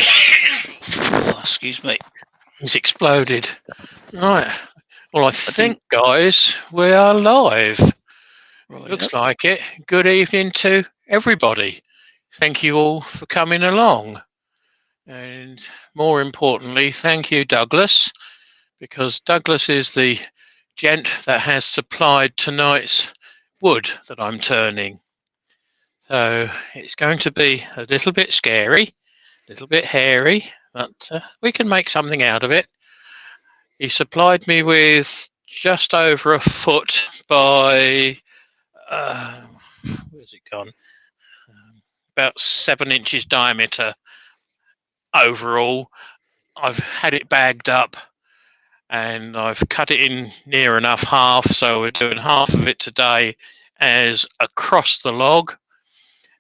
Oh, excuse me. He's exploded. Right. Well, I think, guys, we are live. Right, Looks like it. Good evening to everybody. Thank you all for coming along. And more importantly, thank you, Douglas, because Douglas is the gent that has supplied tonight's wood that I'm turning. So it's going to be a little bit scary, a little bit hairy, but we can make something out of it. He supplied me with just over a foot by, where's it gone? About 7 inches diameter overall. I've had it bagged up and I've cut it in near enough half, so we're doing half of it today as across the log,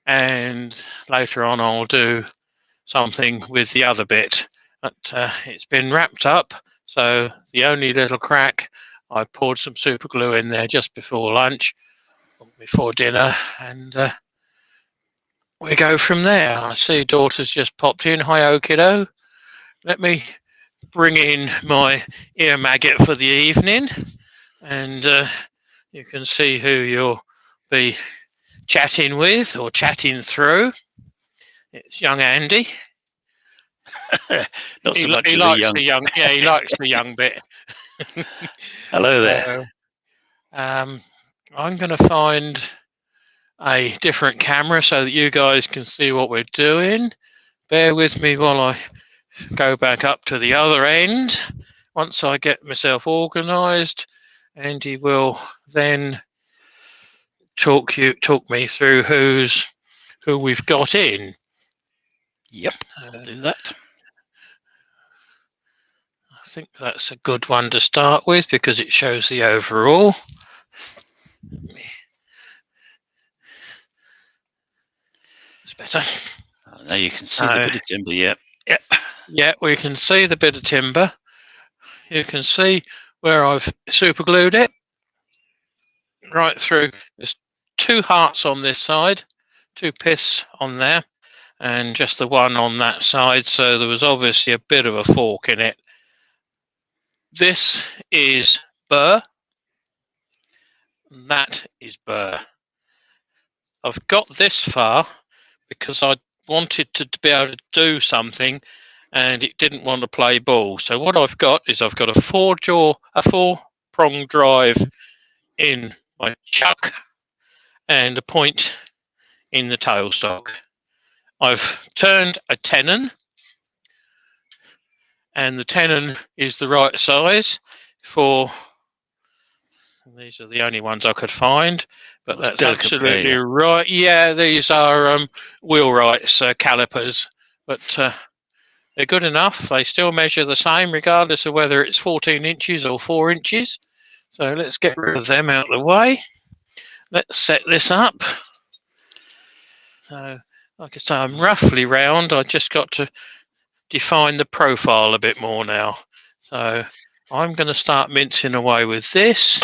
and later on I'll do something with the other bit. But it's been wrapped up, so the only little crack, I poured some super glue in there just before lunch, before dinner, and we go from there. I see daughter's just popped in. Hi, Okido. Let me bring in my ear maggot for the evening, and you can see who you'll be chatting with or chatting through. It's young Andy. Not so much he of likes the young. the young. Yeah, he likes the young bit. Hello there. I'm going to find a different camera so that you guys can see what we're doing. Bear with me while I go back up to the other end. Once I get myself organised, Andy will then talk me through who we've got in. Yep, I'll do that. I think that's a good one to start with because it shows the overall. It's better. Now you can see the bit of timber. Yep. Yeah, we can see the bit of timber. You can see where I've super glued it right through. There's 2 hearts on this side, 2 piths on there, and just the one on that side, so there was obviously a bit of a fork in it. This is burr, and that is burr. I've got this far because I wanted to be able to do something and it didn't want to play ball. So what I've got is I've got a 4-prong drive in my chuck and a point in the tailstock. I've turned a tenon, and the tenon is the right size for, these are the only ones I could find, but that's absolutely right. Yeah, these are wheelwrights calipers, but they're good enough. They still measure the same regardless of whether it's 14 inches or 4 inches. So let's get rid of them out of the way. Let's set this up. Like I say, I'm roughly round. I just got to define the profile a bit more now. So I'm going to start mincing away with this,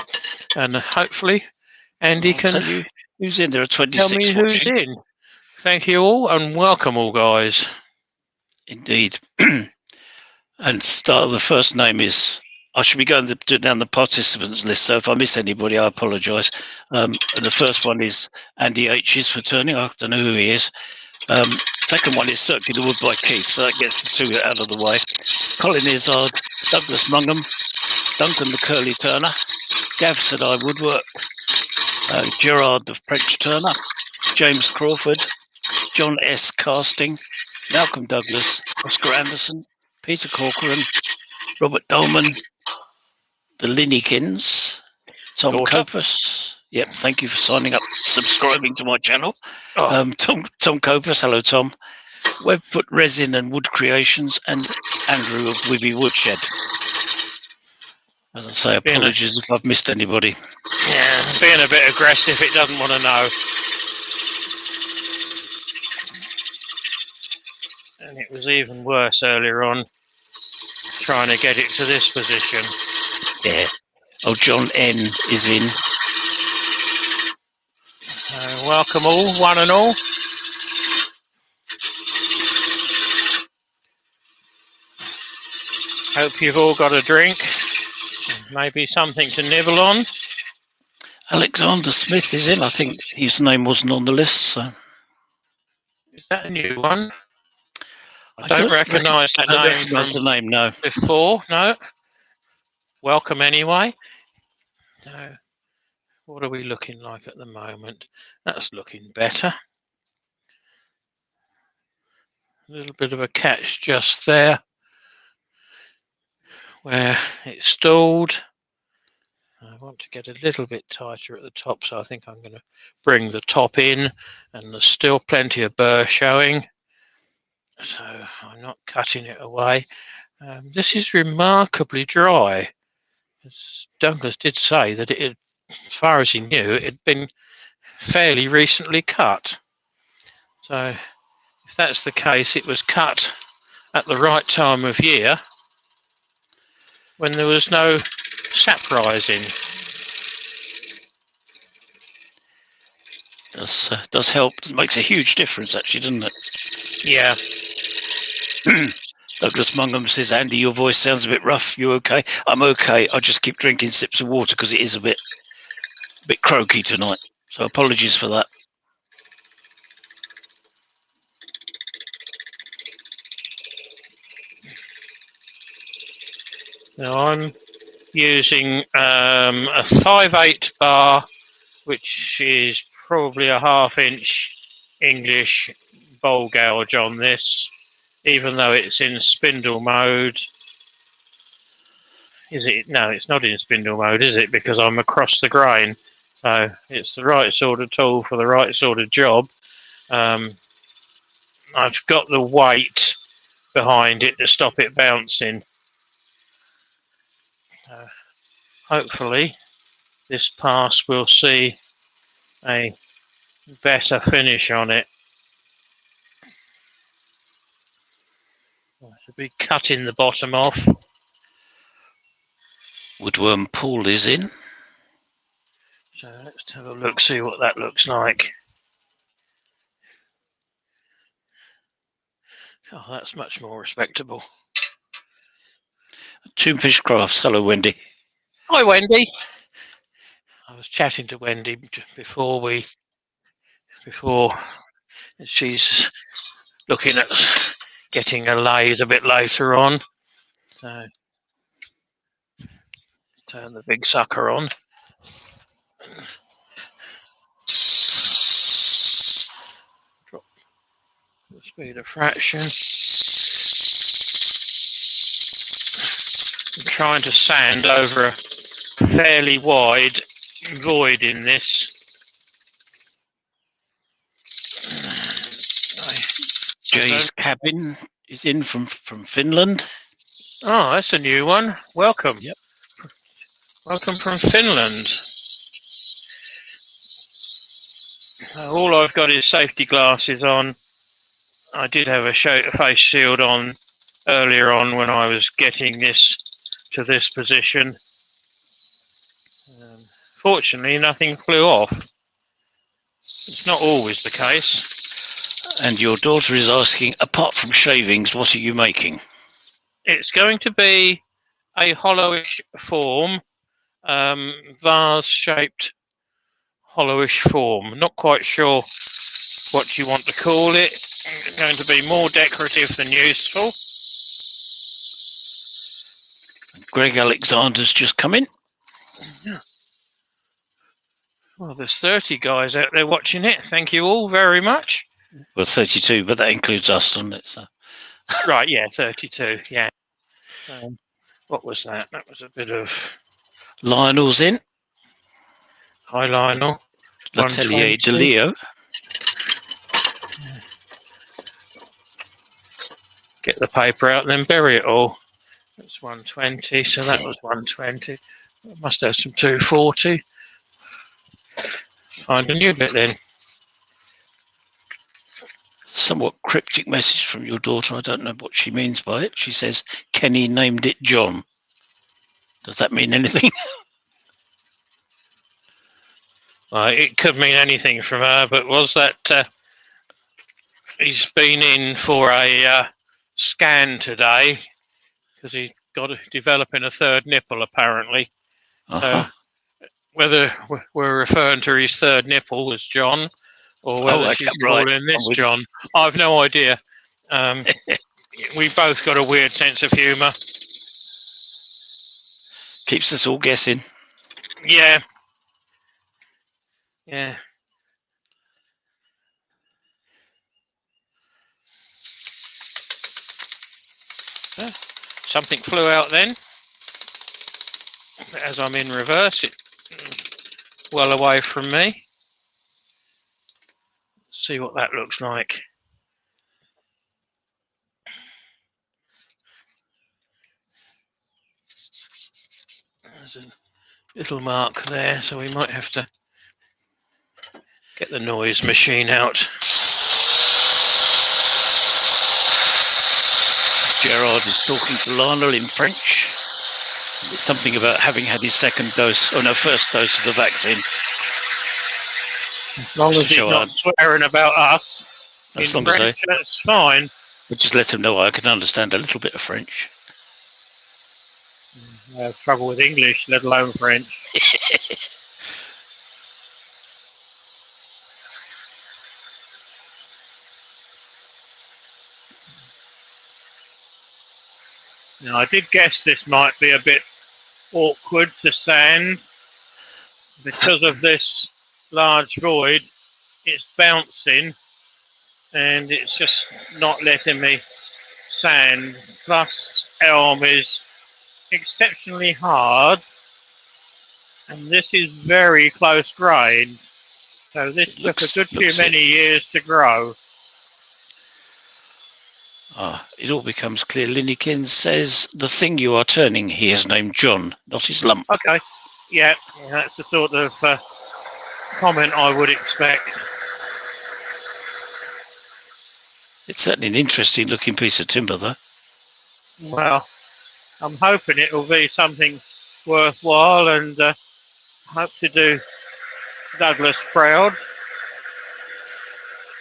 and hopefully Andy can who's in there. 26 tell me who's in. Thank you all, and welcome all, guys. Indeed. And the first name is, I should be going down the participants list, so if I miss anybody, I apologise. And the first one is Andy H's for turning. I don't know who he is. Second one is Circular Wood by Keith, so that gets the 2 out of the way. Colin Izzard, Douglas Mungham, Duncan the Curly Turner, Gav said I Woodwork, Gerard the French Turner, James Crawford, John S. Casting, Malcolm Douglas, Oscar Anderson, Peter Corcoran, Robert Dolman, the Linnykins, Tom Copus. Yep, thank you for signing up, subscribing to my channel. Tom Copus, hello Tom. Webfoot Resin and Wood Creations, and Andrew of Wibby Woodshed. As I say, apologies if I've missed anybody. Yeah, being a bit aggressive, it doesn't want to know. And it was even worse earlier on, trying to get it to this position. Yeah. Oh, John N is in. Welcome all, one and all. Hope you've all got a drink. Maybe something to nibble on. Alexander Smith is in. I think his name wasn't on the list. So Is that a new one? I don't recognise that I don't name recognise from the name, no. before. No. Welcome anyway. So, what are we looking like at the moment? That's looking better. A little bit of a catch just there where it stalled. I want to get a little bit tighter at the top, so I think I'm going to bring the top in, and there's still plenty of burr showing, so I'm not cutting it away. This is remarkably dry. As Douglas did say that it, as far as he knew, it had been fairly recently cut. So if that's the case, it was cut at the right time of year when there was no sap rising. Does help. It makes a huge difference, actually, doesn't it? Yeah. Douglas Mungham says, Andy, your voice sounds a bit rough. You okay? I'm okay. I just keep drinking sips of water because it is a bit croaky tonight. So apologies for that. Now I'm using a 5/8 bar, which is probably a 1/2 inch English bowl gouge on this, even though it's in spindle mode. Is it? No, it's not in spindle mode, is it? Because I'm across the grain. So it's the right sort of tool for the right sort of job. I've got the weight behind it to stop it bouncing. Hopefully this pass will see a better finish on it. I should be cutting the bottom off. Woodworm Paul is in. So let's have a look, see what that looks like. Oh, that's much more respectable. Tombfish Crafts. Hello, Wendy. Hi, Wendy. I was chatting to Wendy before she's looking at getting a lathe a bit later on. So turn the big sucker on. Drop the speed of fraction. I'm trying to sand over a fairly wide void in this. Jay's Cabin is in from Finland. Oh, that's a new one. Welcome. Yep. Welcome from Finland. All I've got is safety glasses on. I did have a face shield on earlier on when I was getting this to this position. Fortunately, nothing flew off. It's not always the case. And your daughter is asking, apart from shavings, what are you making? It's going to be a hollowish form, vase-shaped hollowish form. Not quite sure what you want to call it. It's going to be more decorative than useful. Greg Alexander's just come in. Yeah. Well, there's 30 guys out there watching it. Thank you all very much. Well, 32, but that includes us, doesn't it? So. Right, yeah, 32, yeah. What was that? That was a bit of... Lionel's in. Hi, Lionel. L'Atelier de Leo. Get the paper out and then bury it all. That's 120, so that was 120. I must have some 240. Find a new bit then. Somewhat cryptic message from your daughter. I don't know what she means by it. She says, Kenny named it John. Does that mean anything? It could mean anything from her, but was that he's been in for a scan today because he got developing a third nipple apparently. Uh-huh. Whether we're referring to his third nipple as John, or whether Okay, she's right. calling I'm this with John, I've no idea. We both got a weird sense of humour. Keeps us all guessing. Yeah. Yeah. Something flew out then. As I'm in reverse, it's well away from me. See what that looks like. There's a little mark there, so we might have to get the noise machine out. Gerard is talking to Lionel in French. It's something about having had his first dose of the vaccine. As long as he's not swearing about us in French, that's fine. But just let him know I can understand a little bit of French. I have trouble with English, let alone French. Now, I did guess this might be a bit awkward to sand because of this large void. It's bouncing and it's just not letting me sand. Plus, elm is exceptionally hard, and this is very close grain. So this took a good few many years to grow. It all becomes clear. Linnekin says the thing you are turning he has named John, not his lump. Okay, yeah, that's the sort of comment I would expect. It's certainly an interesting looking piece of timber, though. Well, I'm hoping it will be something worthwhile, and hope to do Douglas proud.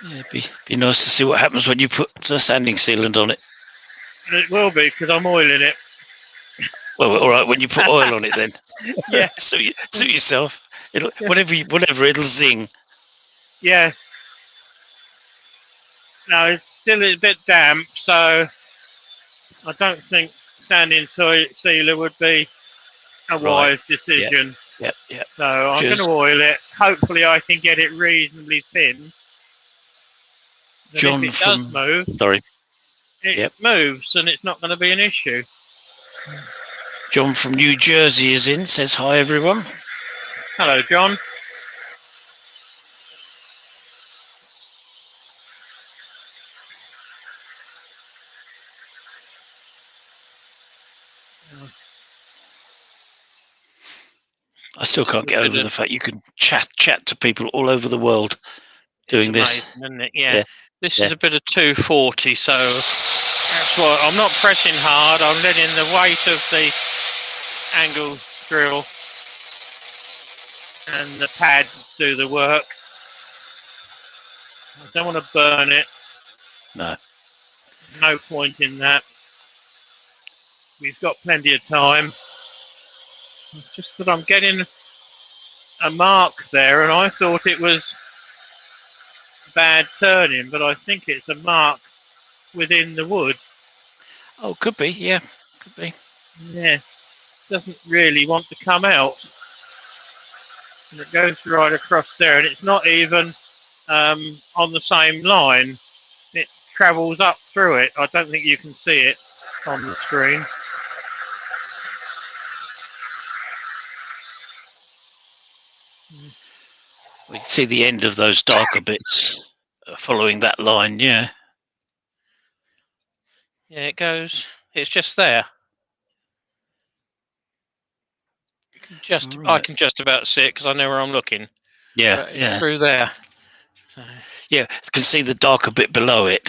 Yeah, it'd be nice to see what happens when you put a sanding sealant on it. It will be, because I'm oiling it. Well, all right, when you put oil on it then. Yeah. Suit yourself. Whatever it'll zing. Yeah. No, it's still a bit damp, so I don't think sanding sealer would be a wise decision. Yep. So I'm going to oil it. Hopefully I can get it reasonably thin. John, if it does move, it moves and it's not going to be an issue. John from New Jersey is in, says hi everyone. Hello, John. I still can't get over the fact you can chat to people all over the world doing this. Amazing, isn't it? Yeah. This is a bit of 240, so that's why I'm not pressing hard. I'm letting the weight of the angle drill and the pad do the work. I don't want to burn it. No. No point in that. We've got plenty of time. It's just that I'm getting a mark there, and I thought it was bad turning, but I think it's a mark within the wood. Oh, could be, yeah. Could be. Yeah. Doesn't really want to come out. And it goes right across there, and it's not even on the same line. It travels up through it. I don't think you can see it on the screen. We can see the end of those darker bits following that line, yeah. Yeah, it goes. It's just there. I can just about see it because I know where I'm looking. Yeah. Through there. Yeah, you can see the darker bit below it.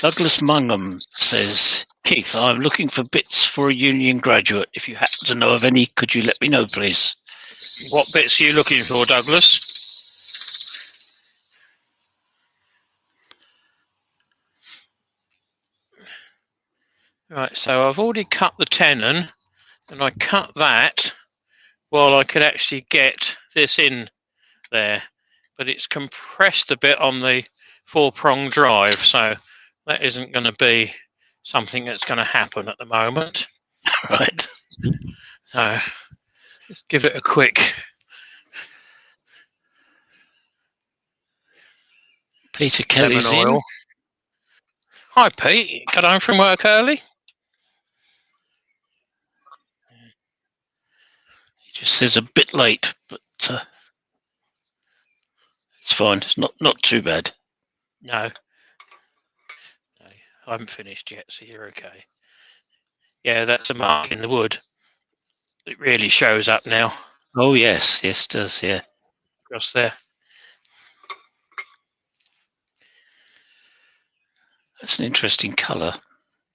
Douglas Mungham says, Keith, I'm looking for bits for a union graduate. If you happen to know of any, could you let me know, please? What bits are you looking for, Douglas? Right, so I've already cut the tenon, and I cut that while I could actually get this in there, but it's compressed a bit on the 4-prong drive, so that isn't going to be something that's going to happen at the moment. Right. So let's give it a quick. Peter Kelly's lemon oil. in. Hi, Pete. Got home from work early? He just says a bit late, but it's fine. It's not too bad. No. No, I haven't finished yet, so you're okay. Yeah, that's a mark in the wood. It really shows up now. Oh yes, yes it does. Yeah. Across there. That's an interesting colour.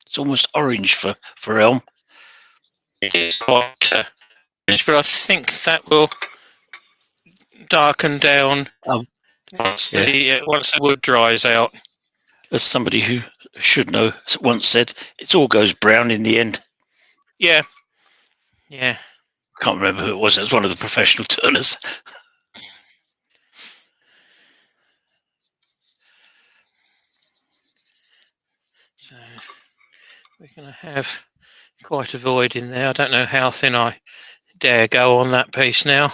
It's almost orange for elm. It is quite orange, but I think that will darken down once the wood dries out. As somebody who should know once said, it all goes brown in the end. Yeah. Yeah. I can't remember who it was. It was one of the professional turners. So we're going to have quite a void in there. I don't know how thin I dare go on that piece now. I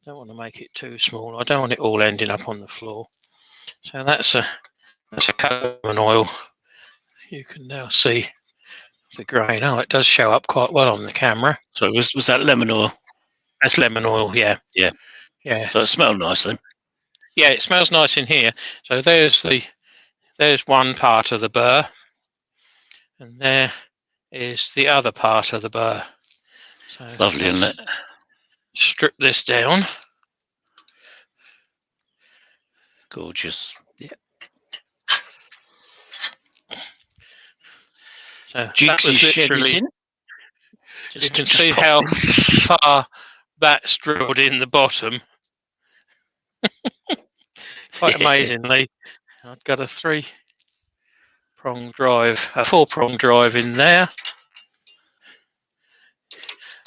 don't want to make it too small. I don't want it all ending up on the floor. So that's a lemon oil. You can now see the grain. Oh, it does show up quite well on the camera. So was that lemon oil? That's lemon oil, yeah. Yeah. Yeah. So it smelled nice then. Yeah, it smells nice in here. So there's one part of the burr, and there is the other part of the burr. So it's lovely, isn't it? Strip this down. Gorgeous. Yeah. So Jigsy shed is in. You can see how far that's drilled in the bottom. Quite amazingly, I've got a 4-prong drive in there,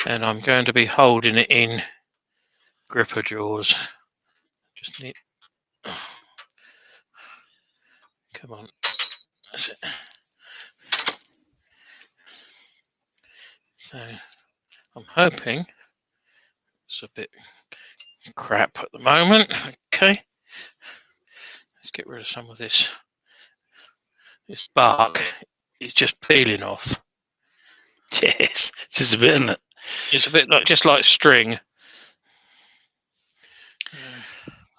and I'm going to be holding it in gripper jaws. Just need. Come on, that's it. So I'm hoping it's a bit crap at the moment. Okay, let's get rid of some of this. This bark is just peeling off. Yes, this is a bit, isn't it? It's a bit just like string.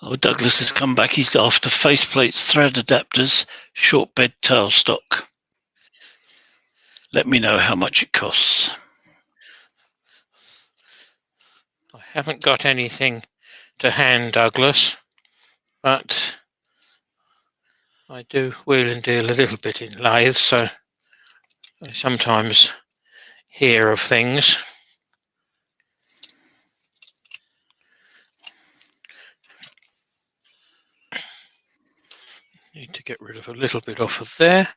Oh, Douglas has come back. He's after faceplates, thread adapters, short bed tailstock. Let me know how much it costs. I haven't got anything to hand, Douglas, but I do wheel and deal a little bit in lathes, so I sometimes hear of things. Need to get rid of a little bit off of there,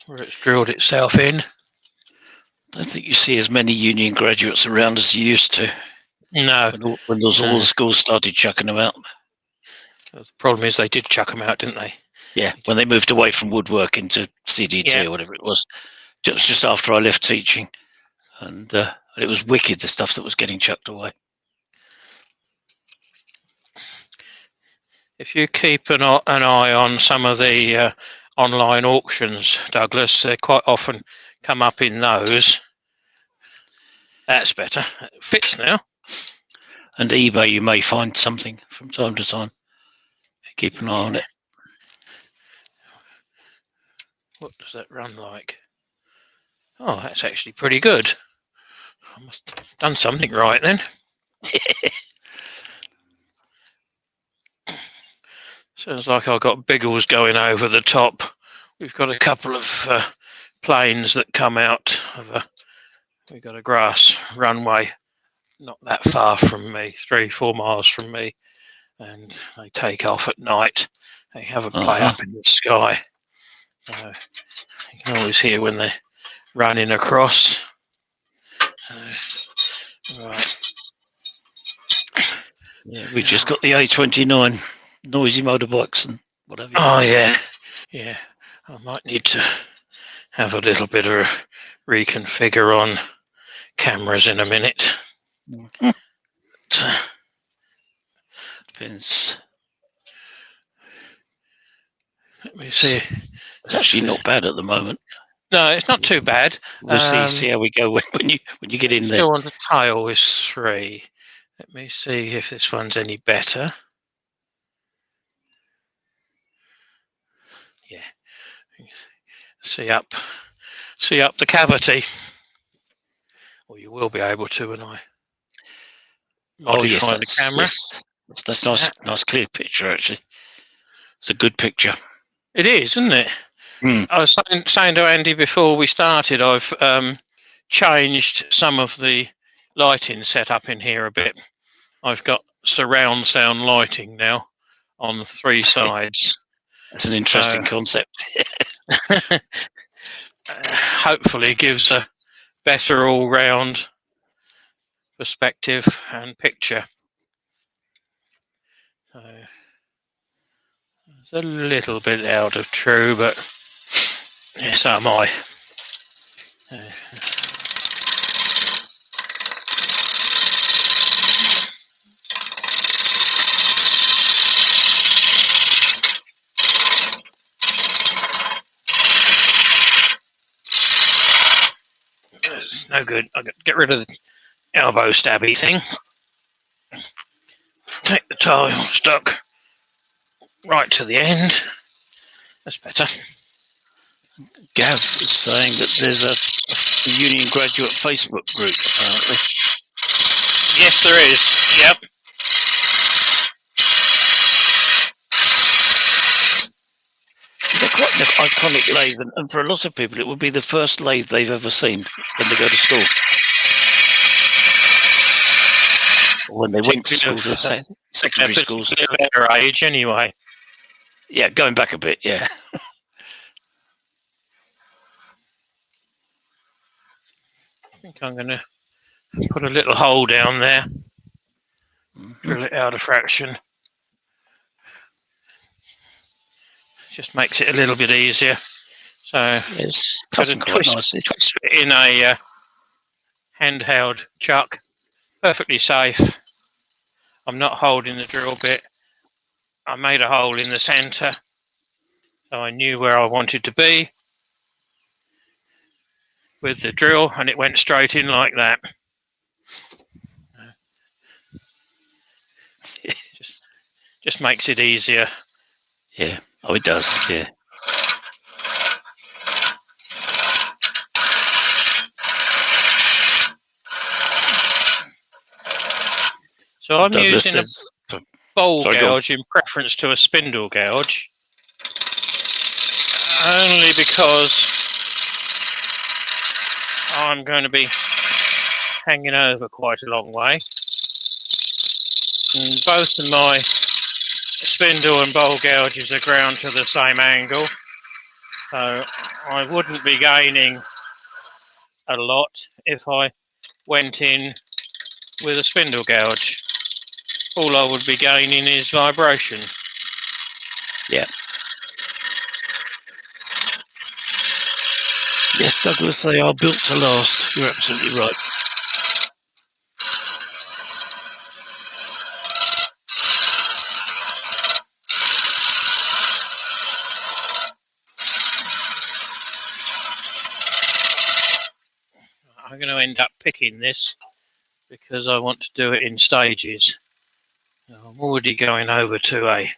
where it's drilled itself in. I don't think you see as many union graduates around as you used to. No. When all the schools started chucking them out. The problem is they did chuck them out, didn't they? Yeah, when they moved away from woodwork into CDT or whatever it was. It was just after I left teaching. And it was wicked, the stuff that was getting chucked away. If you keep an eye on some of the online auctions, Douglas, they quite often come up in those. That's better. It fits now. And eBay, you may find something from time to time if you keep an eye on it. What does that run like? Oh, that's actually pretty good. I must have done something right then. Sounds like I've got biggles going over the top. We've got a couple of planes that come out of we've got a grass runway not that far from me, 3-4 miles from me, and they take off at night. They have a play up in the sky. So You can always hear when they're running across. Right. Yeah, we just got the A29 noisy motorbikes and whatever. Oh yeah, yeah. I might need to have a little bit of a reconfigure on cameras in a minute. Depends. Let me see. It's actually not bad at the moment. No, it's not too bad. We'll see how we go when you get in there. Still on the tail is 3. Let me see if this one's any better. Yeah. See up the cavity. Or you will be able to when I modify the camera. Yes. That's nice, nice clear picture actually. It's a good picture. It is, isn't it? Mm. I was saying to Andy before we started, I've changed some of the lighting setup in here a bit. I've got surround sound lighting now on the 3 sides. That's an interesting concept. Hopefully gives a better all-round perspective and picture. It's a little bit out of true, but yeah, so am I. It's no good. I get rid of the elbow stabby thing. Take the tile stuck right to the end. That's better. Gav is saying that there's a Union Graduate Facebook group, apparently. Yes, there is. Yep. It's quite an iconic lathe, and for a lot of people, it would be the first lathe they've ever seen when they go to school. Or when they went to school, secondary schools. At their age, anyway. Yeah, going back a bit, yeah. I think I'm going to put a little hole down there. Drill it out a fraction. Just makes it a little bit easier. So yes, twist it in a handheld chuck. Perfectly safe. I'm not holding the drill bit. I made a hole in the centre, so I knew where I wanted to be with the drill, and it went straight in like that. Just makes it easier. Yeah. Oh, it does. Yeah. So I'm using a bowl gouge in preference to a spindle gouge, only because I'm going to be hanging over quite a long way. And both of my spindle and bowl gouges are ground to the same angle, so I wouldn't be gaining a lot if I went in with a spindle gouge. All I would be gaining is vibration. Yeah. Yes, Douglas, they are built to last. You're absolutely right. I'm going to end up picking this because I want to do it in stages. I'm already going over to a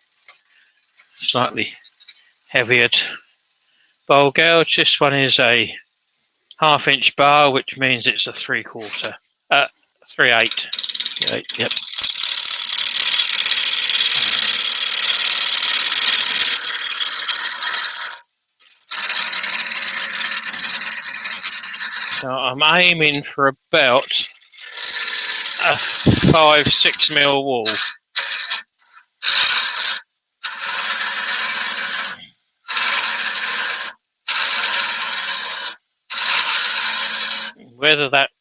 slightly heavier bowl gouge. This one is a 1/2 inch bar, which means it's a 3/4, 3/8. 3/8, yep. So I'm aiming for about a 5-6 mil wall. whether that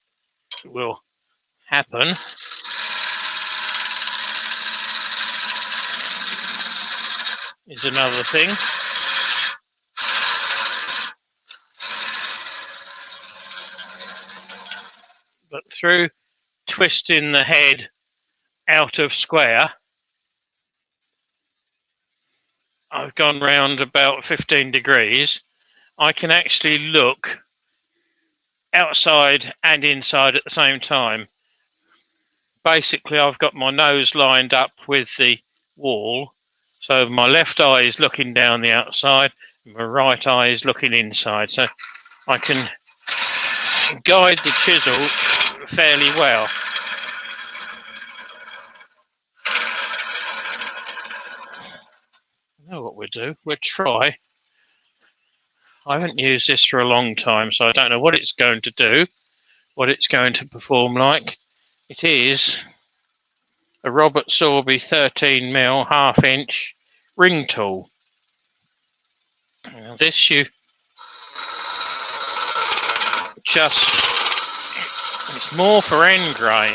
will happen is another thing. But through twisting the head out of square, I've gone round about 15 degrees. I can actually look outside and inside at the same time. Basically, I've got my nose lined up with the wall, so my left eye is looking down the outside, and my right eye is looking inside, so I can guide the chisel fairly well. I know what we'll do. We'll try. I haven't used this for a long time, so I don't know what it's going to do, what it's going to perform like. It is a Robert Sorby 13mm 1/2 inch ring tool. Now this you just, it's more for end grain.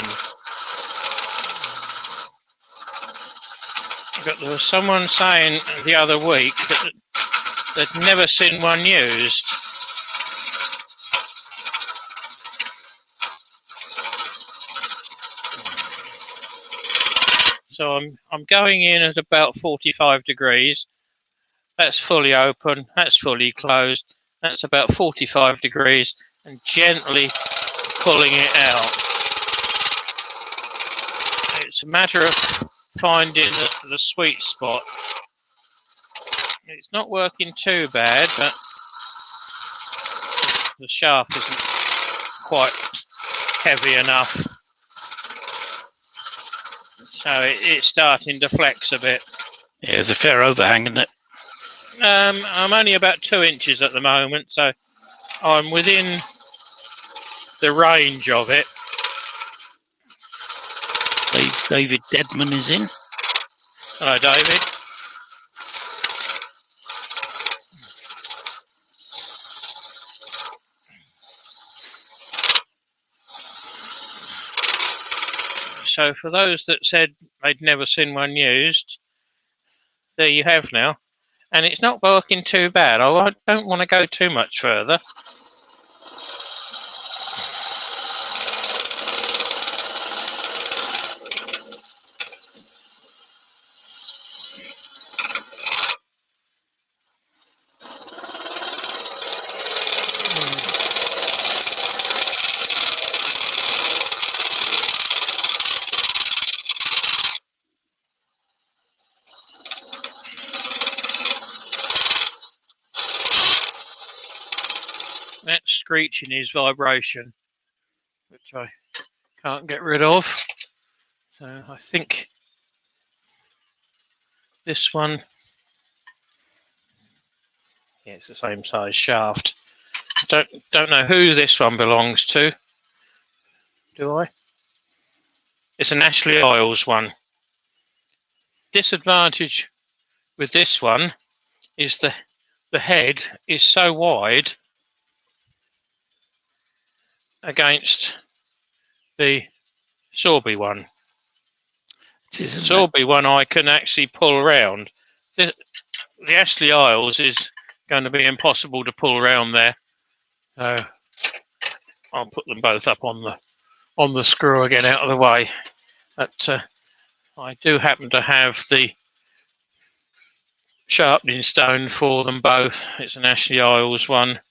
But there was someone saying the other week that they'd never seen one used. So I'm going in at about 45 degrees. That's fully open, that's fully closed. That's about 45 degrees, and gently pulling it out. It's a matter of finding the sweet spot. It's not working too bad, but the shaft isn't quite heavy enough. So it's starting to flex a bit. Yeah, there's a fair overhang, isn't it? I'm only about 2 inches at the moment, so I'm within the range of it. David Deadman is in. Hello, David. So for those that said they'd never seen one used, there you have now. And it's not working too bad. I don't want to go too much further. That screeching is vibration, which I can't get rid of. So I think this one, yeah, it's the same size shaft. Don't know who this one belongs to, do I? It's an Ashley Isles one. Disadvantage with this one is the head is so wide against the Sorby one. The Sorby one I can actually pull around. The Ashley Isles is going to be impossible to pull around there. So I'll put them both up on the screw again out of the way. But I do happen to have the sharpening stone for them both. It's an Ashley Isles one.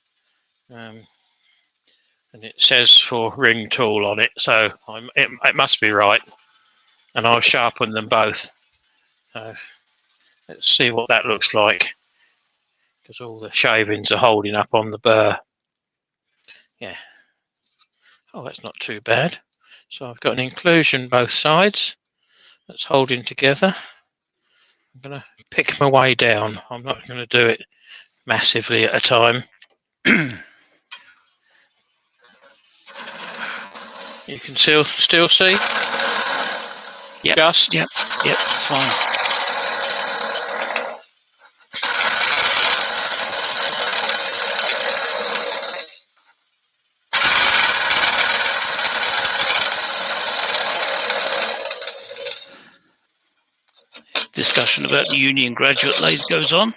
And it says for ring tool on it, so it must be right. And I'll sharpen them both. So let's see what that looks like, because all the shavings are holding up on the burr. Yeah. Oh, that's not too bad. So I've got an inclusion both sides that's holding together. I'm going to pick my way down. I'm not going to do it massively at a time. You can still see? Yep. Just? Yep, it's fine. discussion about the Union Graduate Lathe goes on.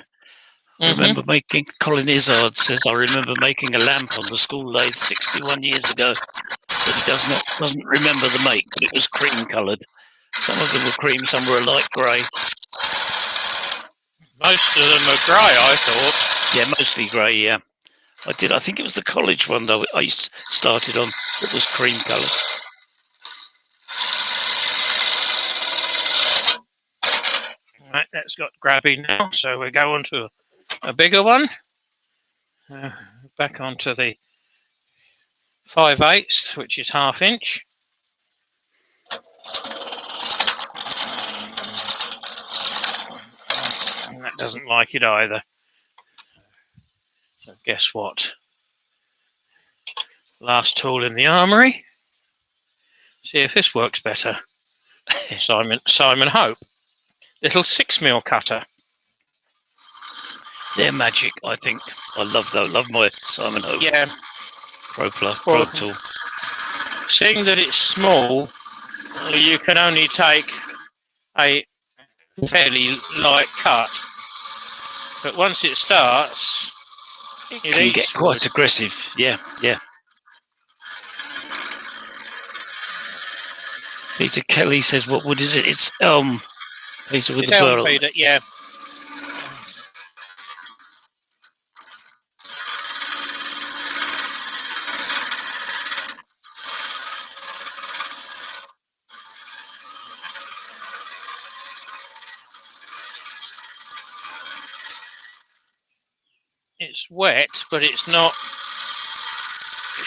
I remember making, Colin Izzard says, I remember making a lamp on the school lathe 61 years ago, but he doesn't remember the make, but it was cream coloured. Some of them were cream, some were a light grey. Most of them are grey, I thought. Yeah, mostly grey, yeah. I think it was the college one, though, I started on, that was cream coloured. Right, that's got grabby now, so we go on to a bigger one. Back onto the 5/8, which is 1/2 inch. And that doesn't like it either. So guess what? Last tool in the armoury. See if this works better. Simon Hope. Little 6mm cutter. They're magic, I think. I love my Simon Hope. Yeah. Pro tool. Seeing that it's small, you can only take a fairly light cut. But once it starts, it can get quite aggressive. Yeah, yeah. Peter Kelly says, what wood is it? It's elm. Peter with the pearl. Peter, yeah. It's wet, but it's not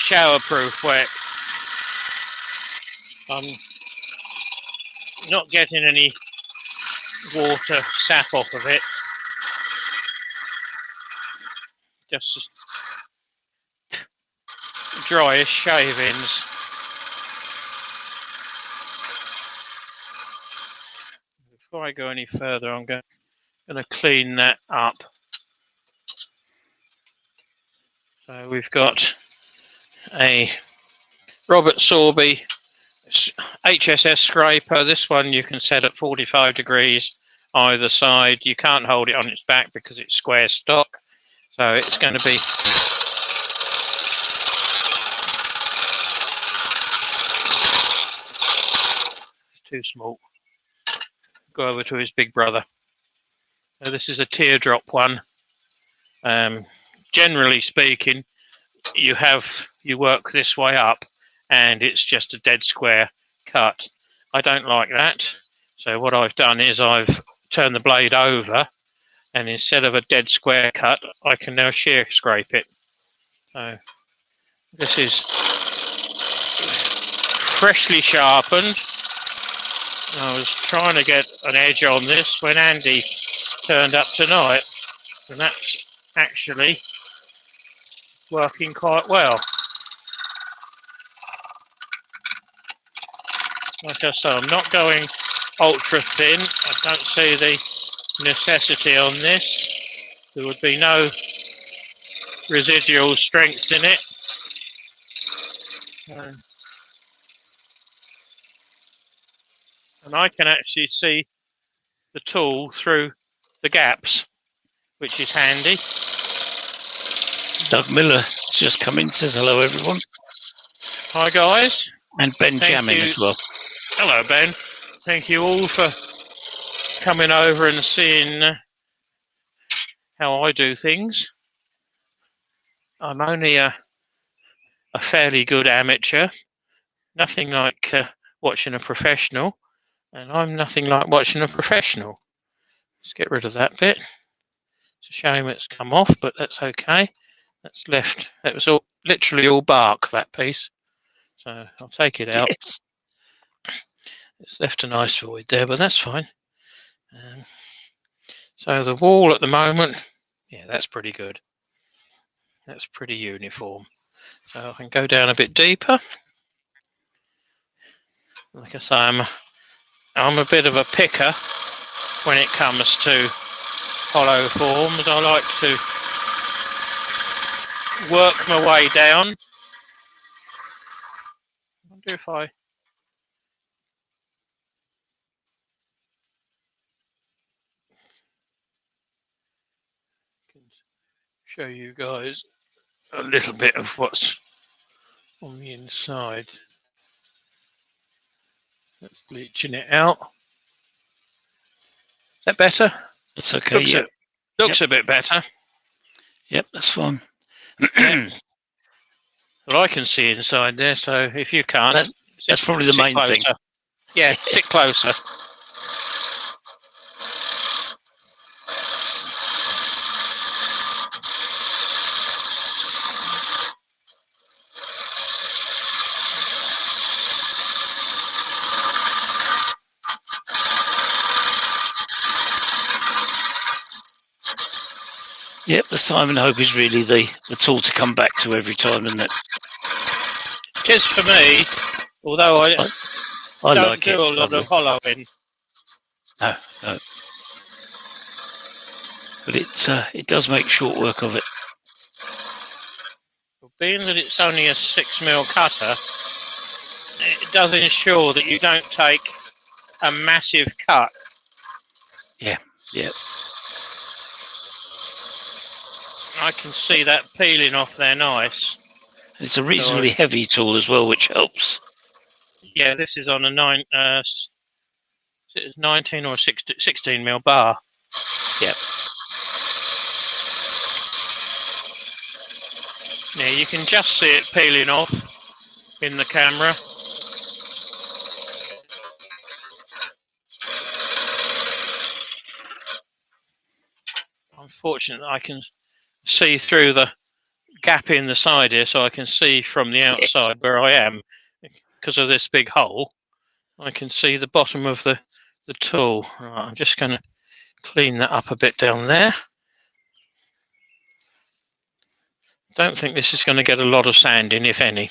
showerproof wet. I'm not getting any water sap off of it. Just dry as shavings. Before I go any further, I'm going to clean that up. So we've got a Robert Sorby HSS scraper. This one you can set at 45 degrees either side. You can't hold it on its back because it's square stock. So it's going to be too small. Go over to his big brother. So this is a teardrop one. Generally speaking, you work this way up and it's just a dead square cut. I don't like that. So what I've done is I've turned the blade over, and instead of a dead square cut, I can now shear scrape it. So this is freshly sharpened. I was trying to get an edge on this when Andy turned up tonight, and that's actually working quite well. Like I say, I'm not going ultra thin. I don't see the necessity on this. There would be no residual strength in it. And I can actually see the tool through the gaps, which is handy. Doug Miller just come in, says hello everyone. Hi guys. And Ben Jamming as well. Hello Ben. Thank you all for coming over and seeing how I do things. I'm only a fairly good amateur. Nothing like watching a professional. And I'm nothing like watching a professional. Let's get rid of that bit. It's a shame it's come off, but that's okay. That's left. That was all literally all bark, that piece. So I'll take it out. Yes. It's left a nice void there, but that's fine. So the wall at the moment, yeah, that's pretty good. That's pretty uniform. So I can go down a bit deeper. Like I say, I'm a bit of a picker when it comes to hollow forms. I like to work my way down. I wonder if show you guys a little bit of what's on the inside. That's bleaching it out. Is that better? That's okay. Looks a bit better. Yep, that's fine. Well, I can see inside there, so if you can't, that's probably the main thing. Yeah, sit closer. Yep, the Simon Hope is really the tool to come back to every time, isn't it? It is for me, although I don't like do it. a lot of hollowing. No. But it does make short work of it. Being that it's only a 6mm cutter, it does ensure that you don't take a massive cut. Yeah. I can see that peeling off there nice. It's a reasonably heavy tool as well, which helps. Yeah, this is on a 19 or 16mm bar. Yep. Yeah, you can just see it peeling off in the camera. Unfortunately, I can see through the gap in the side here, so I can see from the outside where I am. Because of this big hole, I can see the bottom of the tool. Right, I'm just going to clean that up a bit down there. Don't think this is going to get a lot of sanding, if any.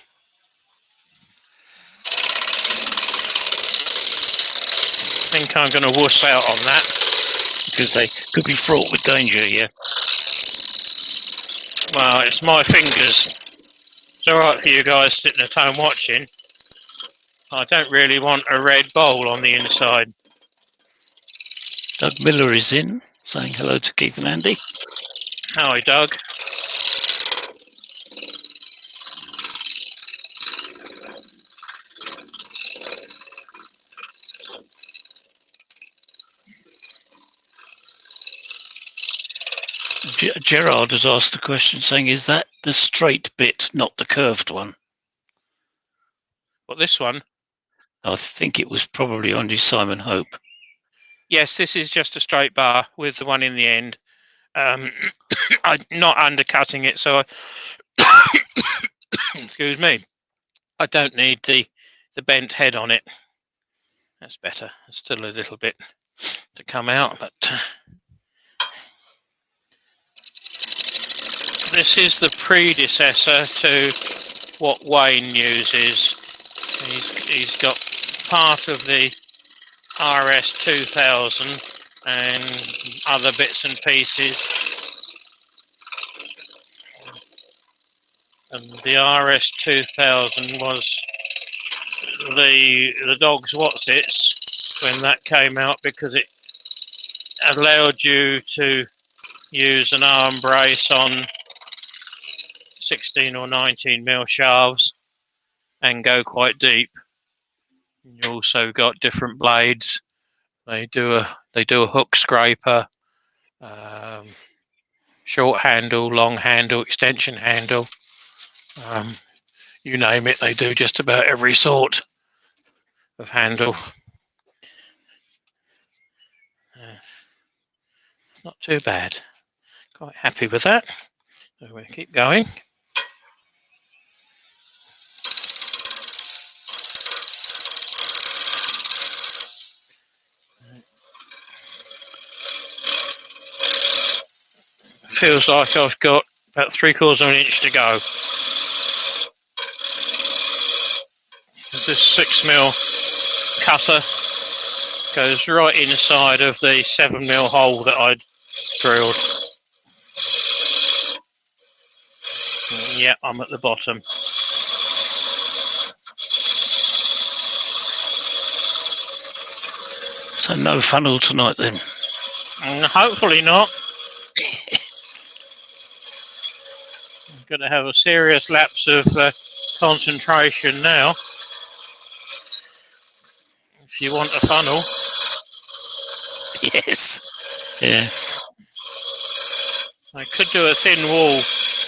I think I'm going to wuss out on that. Because they could be fraught with danger, yeah. Well, it's my fingers. It's alright for you guys sitting at home watching. I don't really want a red bowl on the inside. Doug Miller is in, saying hello to Keith and Andy. Hi, Doug. Gerard has asked the question, saying, is that the straight bit, not the curved one? What, this one? I think it was probably on his Simon Hope. Yes, this is just a straight bar with the one in the end. I'm not undercutting it, so excuse me. I don't need the bent head on it. That's better. There's still a little bit to come out, but this is the predecessor to what Wayne uses. He's got part of the RS2000 and other bits and pieces. And the RS2000 was the dog's what's-its when that came out, because it allowed you to use an arm brace on 16 or 19mm shafts and go quite deep. You also got different blades. They do a hook scraper, short handle, long handle, extension handle. You name it, they do just about every sort of handle. It's not too bad. Quite happy with that. So we'll keep going. Feels like I've got about 3/4 of an inch to go. This 6mm cutter goes right inside of the 7mm hole that I'd drilled. Yeah, I'm at the bottom. So no funnel tonight then? Hopefully not. going to have a serious lapse of concentration now. If you want a funnel. Yes. Yeah. I could do a thin wall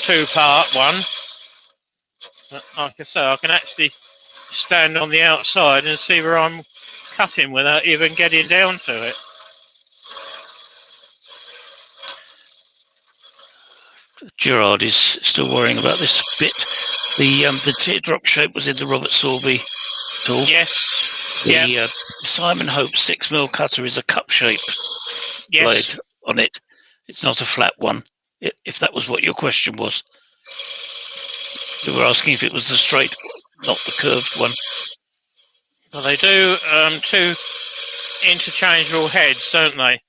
2-part one. But like I say, I can actually stand on the outside and see where I'm cutting without even getting down to it. Gerard is still worrying about this bit. The teardrop shape was in the Robert Sorby tool. Yes. The Simon Hope 6mm cutter is a cup-shaped blade on it. It's not a flat one, if that was what your question was. You were asking if it was the straight, not the curved one. Well, they do 2 interchangeable heads, don't they?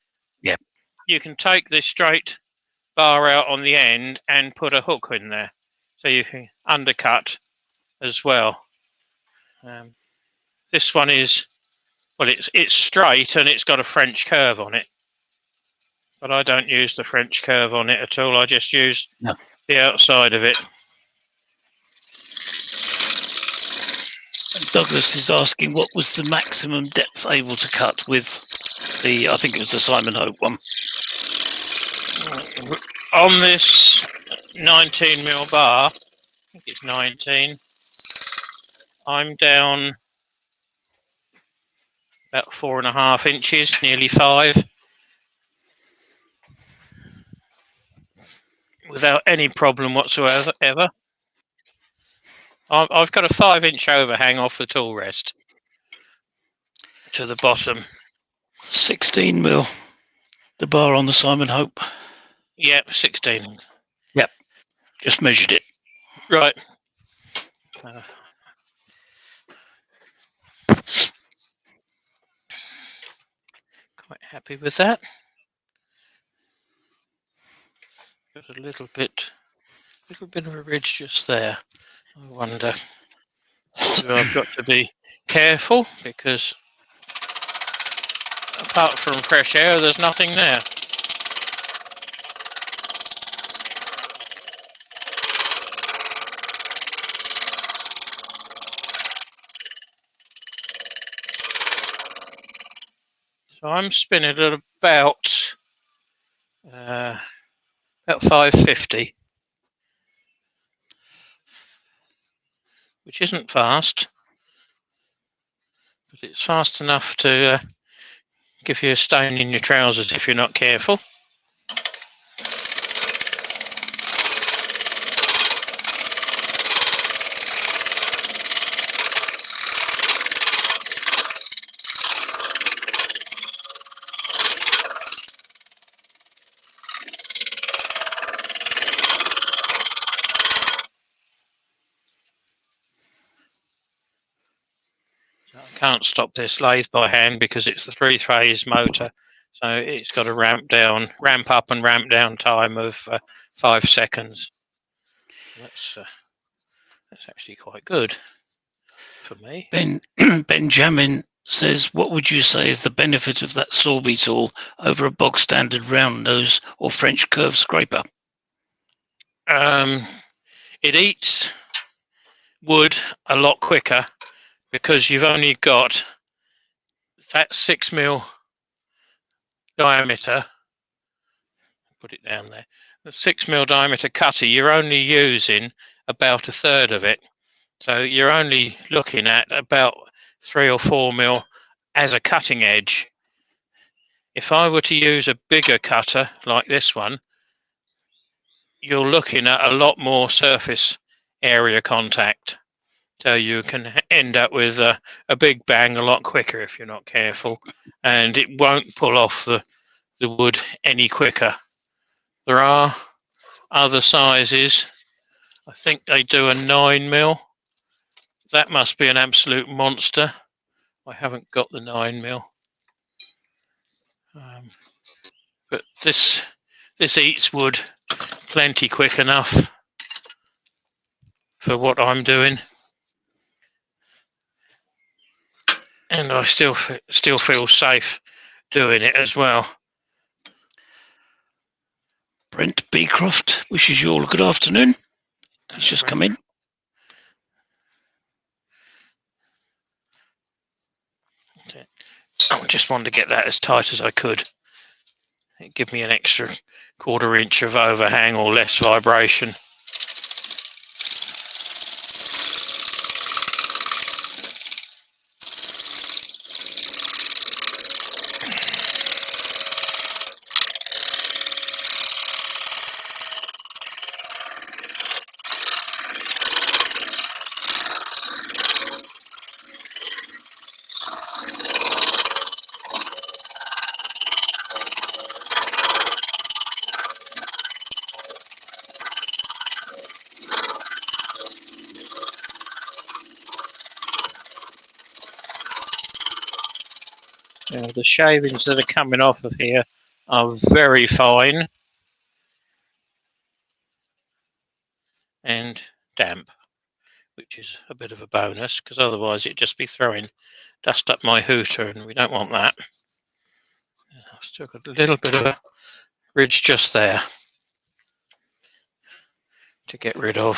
Yep. You can take the straight bar out on the end and put a hook in there, so you can undercut as well. This one is, well, it's straight and it's got a French curve on it, but I don't use the French curve on it at all. I just use the outside of it. Douglas is asking what was the maximum depth able to cut with the, I think it was the Simon Hope one. On this 19mm bar, I think it's 19, I'm down about 4.5 inches, nearly 5, without any problem whatsoever. I've got a 5-inch overhang off the tool rest to the bottom. 16mm, the bar on the Simon Hope. Yep, 16. Yep, just measured it. Right. Quite happy with that. Got a little bit of a ridge just there. I wonder whether I've got to be careful, because apart from fresh air, there's nothing there. So I'm spinning at about 550, which isn't fast, but it's fast enough to give you a stain in your trousers if you're not careful. I can't stop this lathe by hand because it's the 3-phase motor, so it's got a ramp up and ramp down time of 5 seconds. That's actually quite good for me. Benjamin says, what would you say is the benefit of that Sorby tool over a bog standard round nose or French curve scraper? It eats wood a lot quicker, because you've only got that 6mm diameter. Put it down there. The 6mm diameter cutter, you're only using about 1/3 of it. So you're only looking at about 3 or 4mm as a cutting edge. If I were to use a bigger cutter like this one, you're looking at a lot more surface area contact. So you can end up with a big bang a lot quicker if you're not careful, and it won't pull off the wood any quicker. There are other sizes. I think they do a 9mm. That must be an absolute monster. I haven't got the 9mm. But this eats wood plenty quick enough for what I'm doing. And I still feel safe doing it as well. Brent Beecroft wishes you all a good afternoon. He's just come in. I just wanted to get that as tight as I could. It give me an extra 1/4 inch of overhang or less vibration. Now, the shavings that are coming off of here are very fine and damp, which is a bit of a bonus because otherwise it'd just be throwing dust up my hooter, and we don't want that. I've still got a little bit of a ridge just there to get rid of.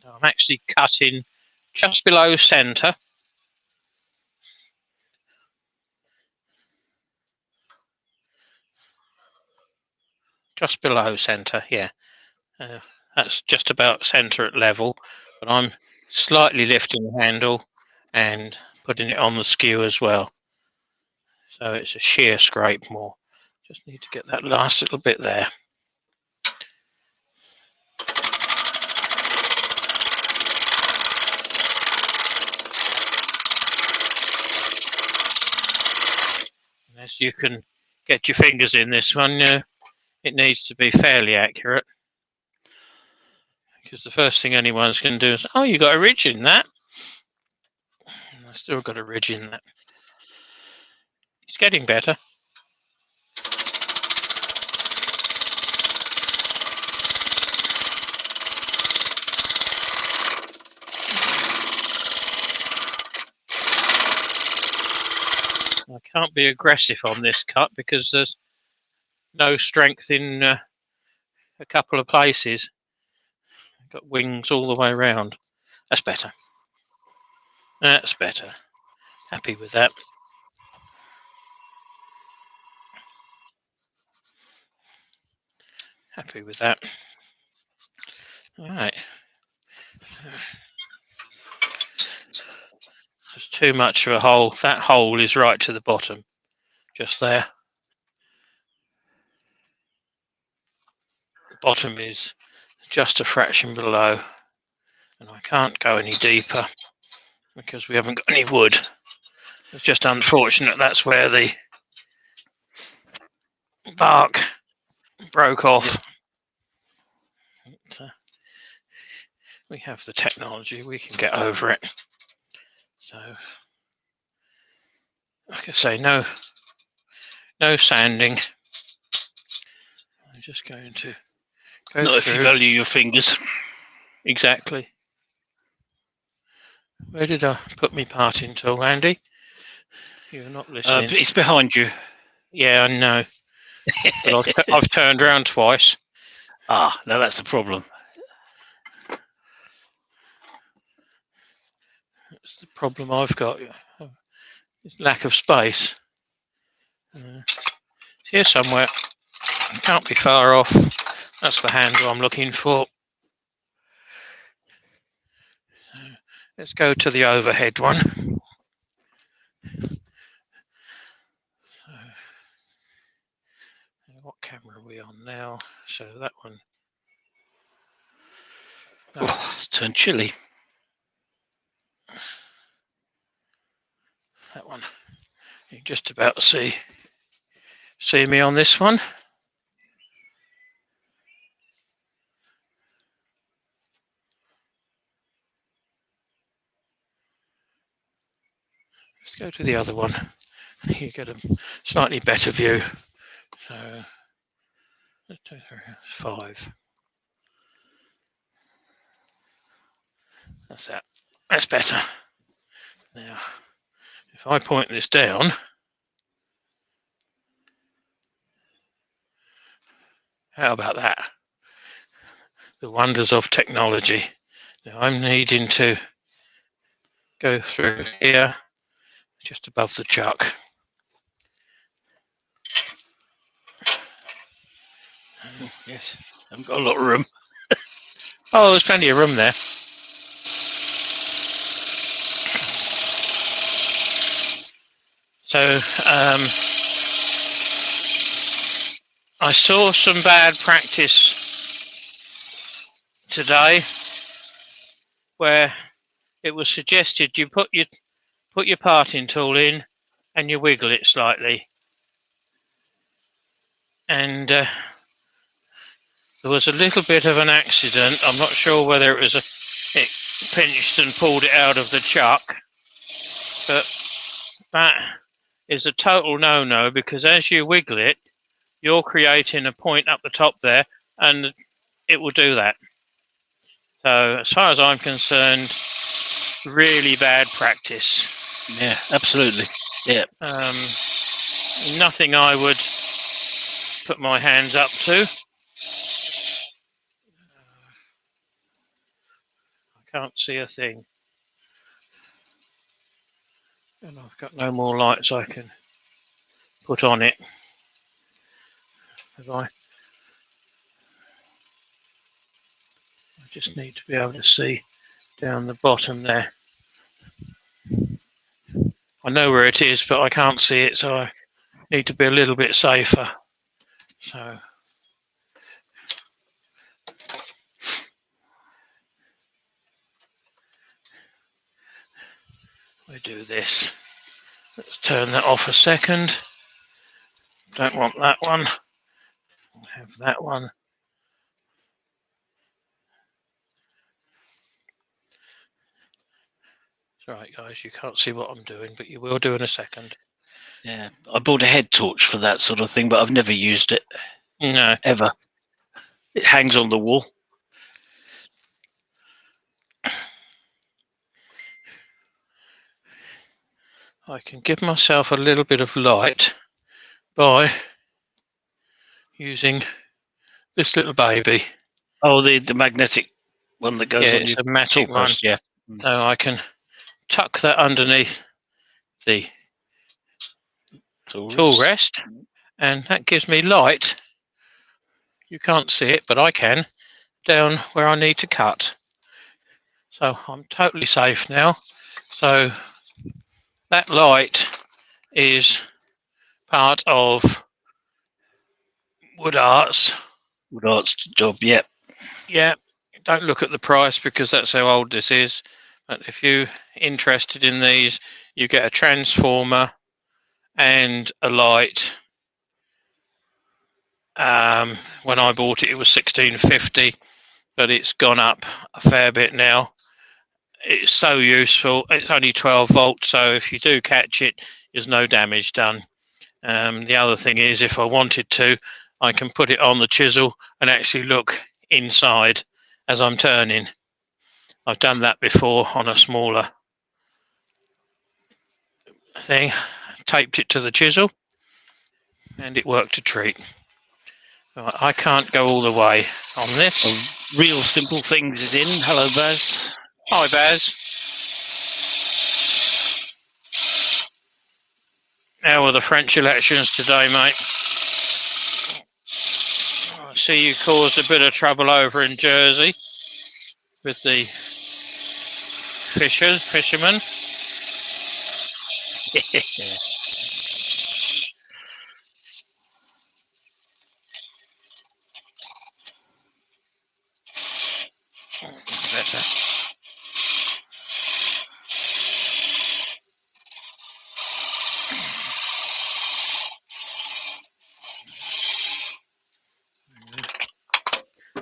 I'm actually cutting just below centre. Just below centre, yeah. That's just about centre at level, but I'm slightly lifting the handle and putting it on the skew as well. So it's a shear scrape more. Just need to get that last little bit there. As you can get your fingers in this one, it needs to be fairly accurate. Because the first thing anyone's going to do is, oh, you got a ridge in that. And I still got a ridge in that. It's getting better. I can't be aggressive on this cut because there's no strength in a couple of places. Got wings all the way around. That's better. That's better. Happy with that. Happy with that. All right. There's too much of a hole. That hole is right to the bottom. Just there. The bottom is just a fraction below. And I can't go any deeper because we haven't got any wood. It's just unfortunate that's where the bark broke off. But, we have the technology, we can get over it. So, like I say, no sanding. I'm just going to go Not through. if you value your fingers. Exactly. Where did I put my parting tool, Andy? You're not listening. It's behind you. Yeah, I know. But I've turned around twice. Ah, now that's the problem. That's the problem I've got. It's lack of space. It's here somewhere. It can't be far off. That's the handle I'm looking for. Let's go to the overhead one. What camera are we on now? So that one. No. Oh, it's turned chilly. That one. You can just about see me on this one. Let's go to the other one. You get a slightly better view. So 5. That's that. That's better. Now, if I point this down, how about that? The wonders of technology. Now I'm needing to go through here, just above the chuck. Yes, I've got a lot of room. Oh, there's plenty of room there. So I saw some bad practice today where it was suggested you put your parting tool in and you wiggle it slightly, and there was a little bit of an accident. I'm not sure whether it pinched and pulled it out of the chuck, but that is a total no-no, because as you wiggle it, you're creating a point up the top there, and it will do that. So as far as I'm concerned, really bad practice. Yeah, absolutely. Yeah. Nothing I would put my hands up to. I can't see a thing. And I've got no more lights I can put on it. Have I? I just need to be able to see down the bottom there. I know where it is, but I can't see it, so I need to be a little bit safer. So we do this. Let's turn that off a second. Don't want that one. I'll have that one. It's all right, guys, you can't see what I'm doing, but you will do in a second. Yeah, I bought a head torch for that sort of thing, but I've never used it. No. Ever. It hangs on the wall. I can give myself a little bit of light by using this little baby. Oh, the magnetic one that goes on it's your a matic one. rest, yeah. So I can tuck that underneath the tool rest, and that gives me light. You can't see it, but I can, down where I need to cut. So I'm totally safe now. So that light is part of Wood Arts. Wood Arts job, yeah. Yeah, don't look at the price because that's how old this is. But if you're interested in these, you get a transformer and a light. When I bought it, it was $16.50, but it's gone up a fair bit now. It's so useful. It's only 12 volts, so if you do catch it, there's no damage done. The other thing is, if I wanted to, I can put it on the chisel and actually look inside as I'm turning. I've done that before on a smaller thing, taped it to the chisel, and it worked a treat. Right, I can't go all the way on this. Real Simple Things is in. Hello, Baz. Hi, Baz. How were the French elections today, mate? I see you caused a bit of trouble over in Jersey with the fishermen. Better.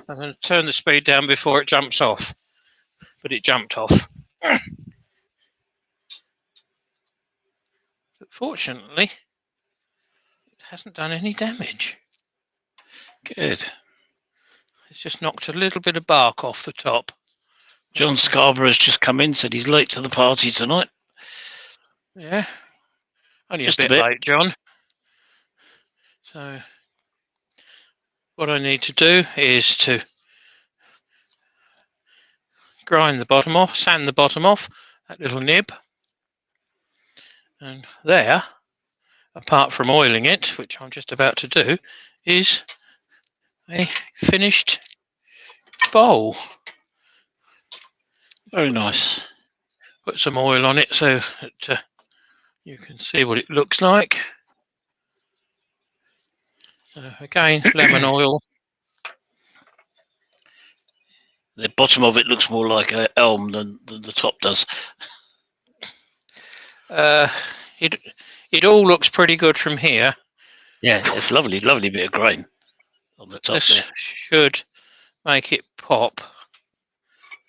I'm going to turn the speed down before it jumps off, but it jumped off. But fortunately, it hasn't done any damage. Good. It's just knocked a little bit of bark off the top. John Scarborough's just come in, said he's late to the party tonight. Yeah, only Just a a bit bit. late, John. So what I need to do is to grind the bottom off, sand the bottom off, that little nib. And there, apart from oiling it, which I'm just about to do, is a finished bowl. Very nice. Put some oil on it so that you can see what it looks like. Again, lemon oil. The bottom of it looks more like an elm than the top does. It all looks pretty good from here. Yeah, it's lovely bit of grain on the top This there. should make it pop.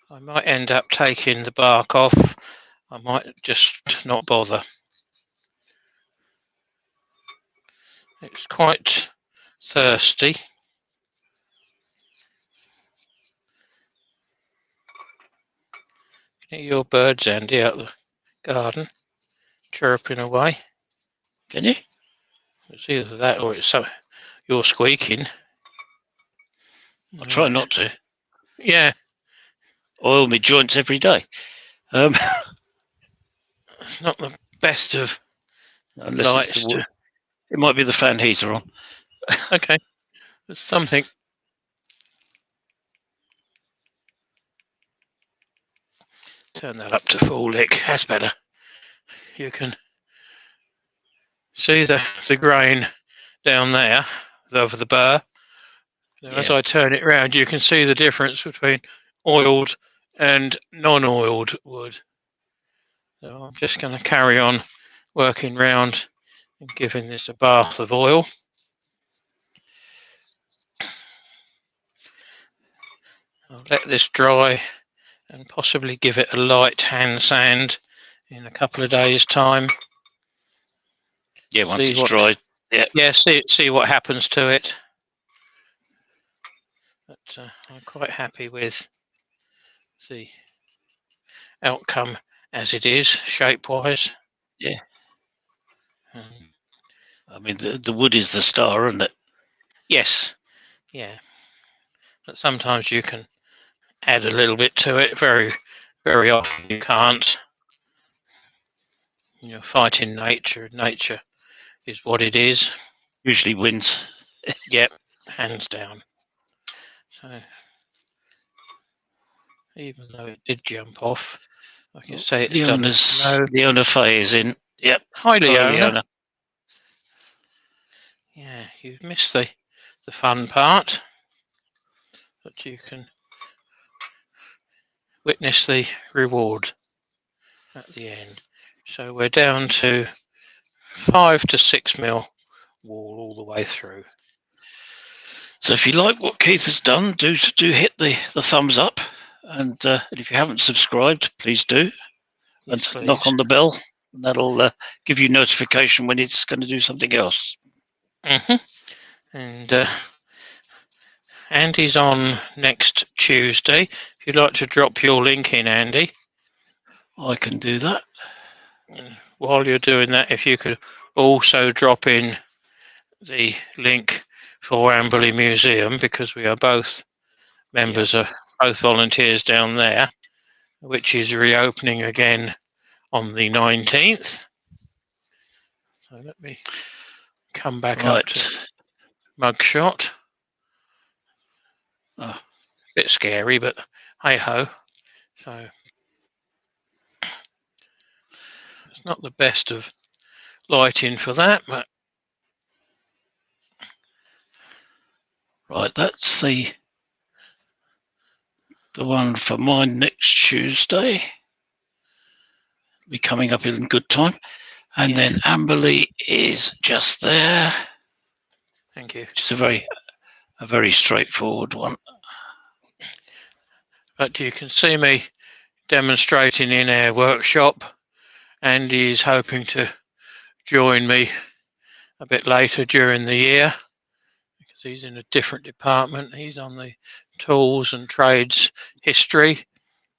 I might end up taking the bark off. I might just not bother. It's quite thirsty. Can you hear your birds, Andy, out the garden, chirping away? Can you? It's either that or it's you're squeaking. I try not to. Yeah. Oil my joints every day. It's not the best of Unless lights. it's it might be the fan heater on. Okay. There's something. Turn that up to full lick. That's better. You can see the grain down there over the burr. Now, as I turn it round, you can see the difference between oiled and non-oiled wood. So I'm just going to carry on working round and giving this a bath of oil. I'll let this dry and possibly give it a light hand sand in a couple of days' time. Yeah, once it's dried. Yeah, see what happens to it. But I'm quite happy with the outcome as it is, shape-wise. Yeah. I mean, the wood is the star, isn't it? Yes. Yeah. But sometimes you can add a little bit to it. Very, very often you can't. You're fighting nature. Nature is what it is. Usually wins. Yep, hands down. So even though it did jump off, I can say it's done. Leona Fay is in. Yep. Hi, Leona. Yeah, you've missed the fun part, but you can witness the reward at the end. So we're down to 5 to 6 mil wall all the way through. So if you like what Keith has done, do hit the thumbs up, and if you haven't subscribed, please do, and Please. knock on the bell, and that'll give you notification when it's going to do something else. And Andy's on next Tuesday. If you'd like to drop your link in, Andy. I can do that. While you're doing that, if you could also drop in the link for Amberley Museum, because we are both members of both volunteers down there, which is reopening again on the 19th. So let me come back up to mugshot. Oh. Bit scary, but hey ho. So it's not the best of lighting for that, but right, that's the one for mine next Tuesday. Be coming up in good time. And then Amberley is just there. Thank you. Just a very straightforward one. But you can see me demonstrating in our workshop. Andy is hoping to join me a bit later during the year, because he's in a different department. He's on the tools and trades history.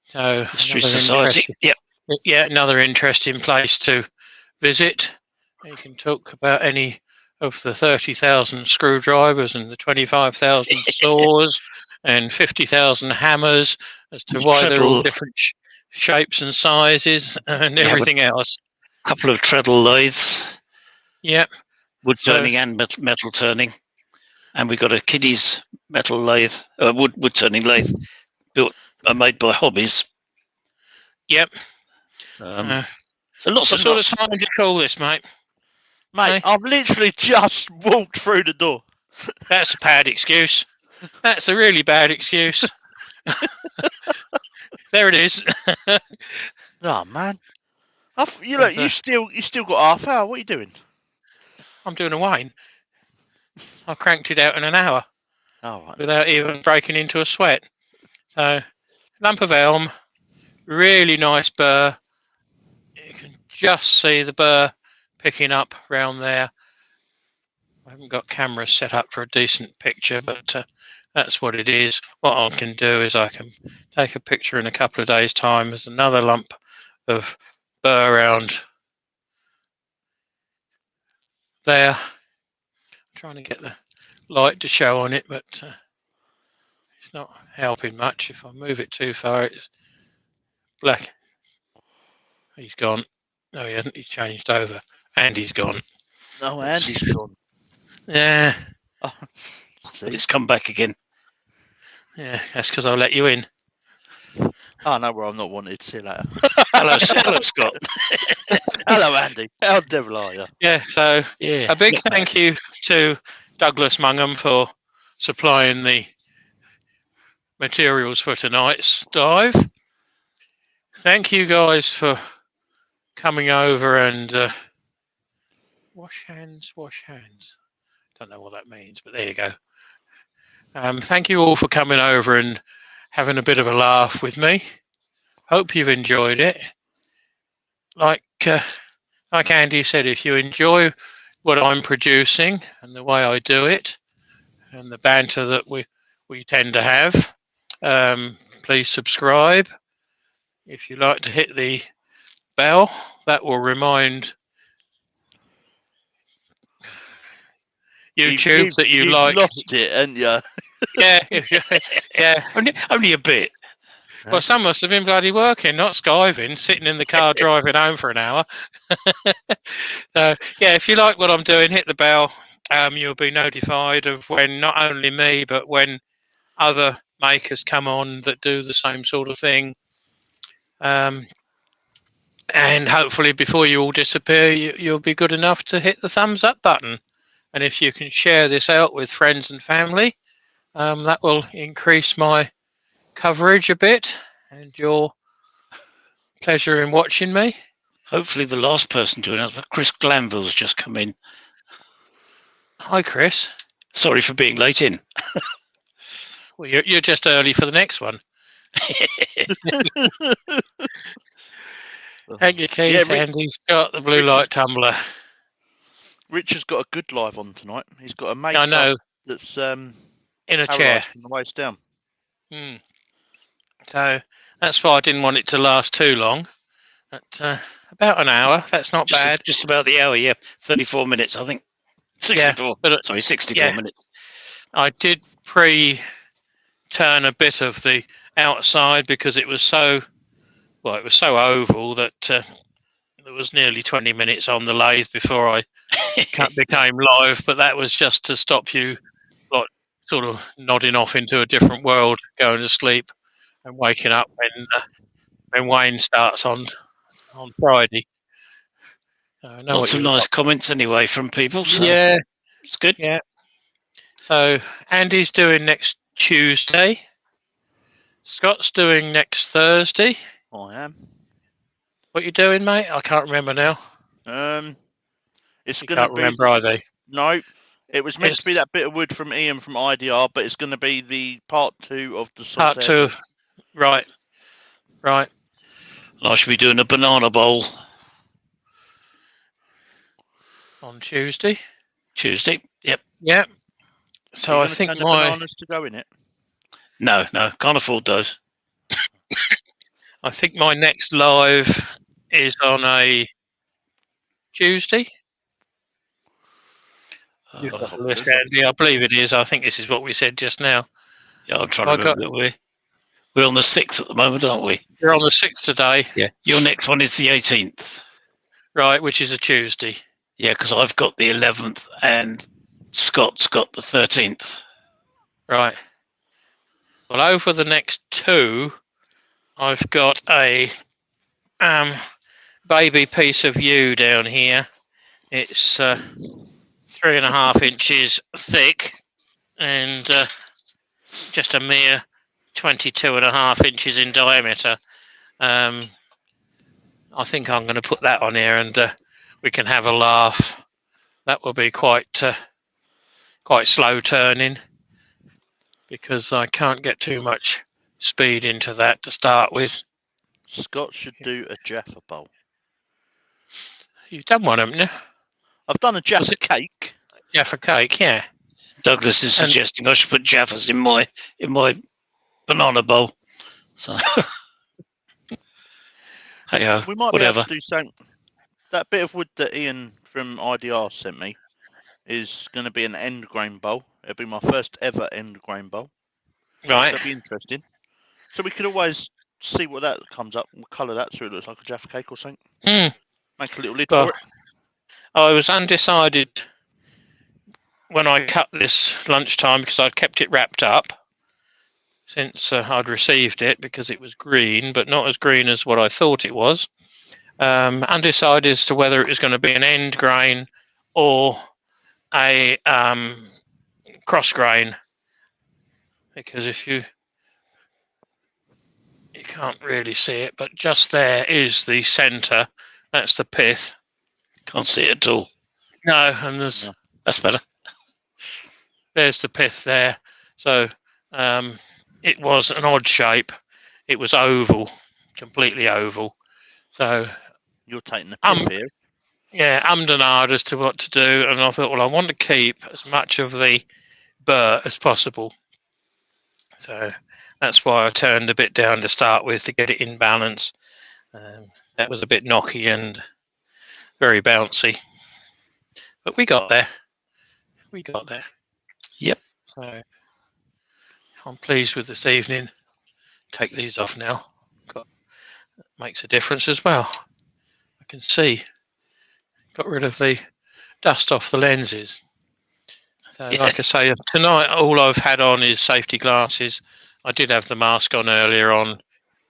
So History Society. Yep. Yeah, another interesting place to visit. You can talk about any of the 30,000 screwdrivers and the 25,000 saws and 50,000 hammers as to why they're all different shapes and sizes and everything else. A couple of treadle lathes. Yep. Wood turning and metal turning. And we've got a kiddies metal lathe, wood turning lathe built made by Hobbies. Yep. So lots what sort of time do you call this, mate? Mate, I've literally just walked through the door. That's a bad excuse. That's a really bad excuse. There it is. Oh man, you still got half hour. What are you doing? I'm doing a Wayne. I cranked it out in an hour. Oh, right. Without even breaking into a sweat. So, lump of elm, really nice burr. You can just see the burr picking up round there. I haven't got cameras set up for a decent picture, but that's what it is. What I can do is I can take a picture in a couple of days' time. There's another lump of burr around there. I'm trying to get the light to show on it, but it's not helping much. If I move it too far, it's black. He's gone. No, he hasn't. He's changed over. And he's gone. No, Andy's gone. Yeah. Oh, see? It's come back again. Yeah, that's because I let you in. Oh, no, well, I'm not wanted. See you later. Hello, Scott. Hello, Andy. How the devil are you? Yeah, so Yeah. a big thank you to Douglas Mungham for supplying the materials for tonight's dive. Thank you guys for coming over and wash hands. Don't know what that means, but there you go. Thank you all for coming over and having a bit of a laugh with me. Hope you've enjoyed it. Like Andy said, if you enjoy what I'm producing and the way I do it and the banter that we tend to have, please subscribe. If you like to hit the bell, that will remind YouTube that you like. Lost it, haven't you? Yeah. Only a bit. Well, some must have been bloody working, not skiving, sitting in the car driving home for an hour. So, yeah, if you like what I'm doing, hit the bell. You'll be notified of when not only me, but when other makers come on that do the same sort of thing. And hopefully before you all disappear, you'll be good enough to hit the thumbs up button. And if you can share this out with friends and family, that will increase my coverage a bit and your pleasure in watching me. Hopefully the last person to announce, but Chris Glanville's just come in. Hi, Chris. Sorry for being late in. Well, you're just early for the next one. Thank you, Keith. Yeah, and he's got the blue light tumbler. Richard's got a good live on tonight. He's got a mate. I know. That's In a chair. from the waist down. So that's why I didn't want it to last too long. But about an hour. That's not bad. Just about the hour, yeah. 34 minutes, I think. 64. Yeah, Sorry, 64 minutes. I did turn a bit of the outside because it was so oval that there was nearly 20 minutes on the lathe before I became live. But that was just to stop you like sort of nodding off into a different world, going to sleep and waking up when Wayne starts on Friday. Lots of nice comments anyway from people. So yeah, it's good. Yeah. So Andy's doing next Tuesday. Scott's doing next Thursday. I am. What you doing, mate? I can't remember now. It's You going to can't be. remember, are they? No, it was meant to be that bit of wood from Ian from IDR, but it's going to be the part 2 of the Part 2. Right. I should be doing a banana bowl. On Tuesday. Yep. Yep. So I think turn the my bananas to go in it. No, can't afford those. next live is on a Tuesday. You've got the list, Andy. I believe it is. I think this is what we said just now. Yeah, I'm trying to remember. We're on the 6th at the moment, aren't we? You're on the 6th today. Yeah. Your next one is the 18th. Right, which is a Tuesday. Yeah, because I've got the 11th and Scott's got the 13th. Right. Well, over the next two, I've got a baby piece of yew down here. It's 3.5 inches thick and just a mere 22.5 inches in diameter. I think I'm going to put that on here and we can have a laugh. That will be quite slow turning because I can't get too much speed into that to start with. Scott should do a Jaffa bowl. You've done one, haven't you? I've done a Jaffa cake. Jaffa cake, yeah. Douglas is suggesting I should put Jaffas in my banana bowl. So hey, We might whatever. be able to do something. That bit of wood that Ian from IDR sent me is going to be an end grain bowl. It'll be my first ever end grain bowl. Right. That'll be interesting. So we could always see what that comes up. We'll colour that so it looks like a Jaffa cake or something. Make a little lid for it. I was undecided when I cut this lunchtime because I'd kept it wrapped up since I'd received it because it was green, but not as green as what I thought it was. Undecided as to whether it was going to be an end grain or a cross grain, because if you can't really see it, but just there is the centre. That's the pith. Can't see it at all. No, and That's better. There's the pith there. So it was an odd shape. It was oval, completely oval. So you're taking the pith here. Yeah, and ahed as to what to do, and I thought, well, I want to keep as much of the burr as possible. So that's why I turned a bit down to start with to get it in balance. That was a bit knocky and very bouncy, but we got there. Yep. So I'm pleased with this evening. Take these off now. Makes a difference as well. I can see. Got rid of the dust off the lenses. So, like I say, tonight all I've had on is safety glasses. I did have the mask on earlier on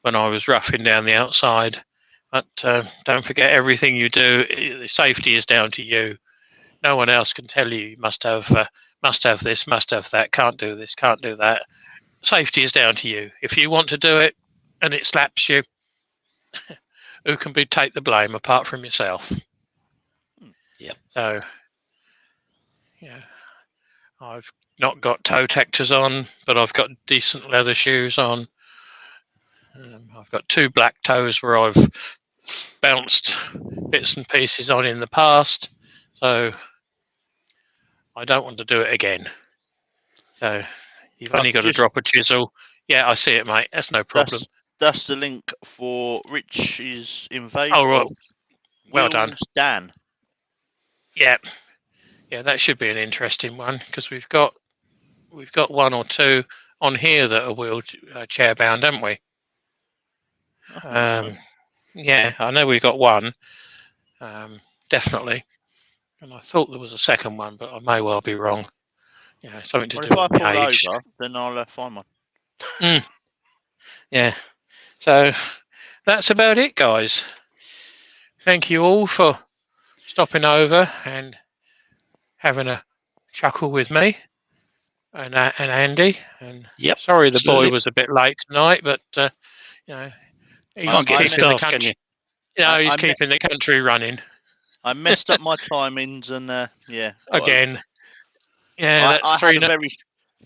when I was roughing down the outside. But don't forget, everything you do, safety is down to you. No one else can tell you must have this, must have that, can't do this, can't do that. Safety is down to you. If you want to do it and it slaps you, who can take the blame apart from yourself? Yep. So, yeah, I've not got toe protectors on, but I've got decent leather shoes on. I've got 2 black toes where I've bounced bits and pieces on in the past, so I don't want to do it again. So you've only got to drop a chisel. Yeah, I see it, mate. That's no problem. That's the link for Rich's invade. Oh, right. Well done, Dan. Yeah, that should be an interesting one because we've got 1 or 2 on here that are wheelchair bound, haven't we? Yeah, I know we've got 1, definitely, and I thought there was a second one, but I may well be wrong. Yeah, something to do with if I fall age. over, then I'll find one. Yeah, so that's about it, guys. Thank you all for stopping over and having a chuckle with me and Andy. And yep, sorry the boy was a bit late tonight, but he's keeping the country. He's keeping the country running. I messed up my timings and again. Yeah, I had a very,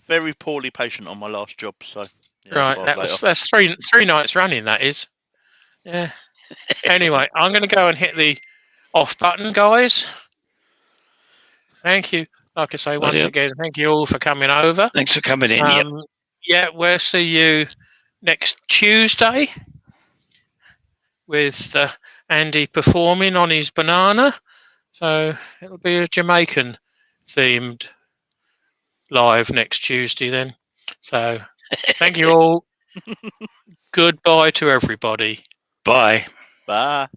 very poorly patient on my last job, so right. That's three nights running. That is. Yeah. Anyway, I'm going to go and hit the off button, guys. Thank you. like I say, once Brilliant. again, thank you all for coming over. Thanks for coming in. Yep. Yeah, we'll see you next Tuesday with Andy performing on his banana. So it'll be a Jamaican themed live next Tuesday then. So thank you all. Goodbye to everybody. Bye. Bye.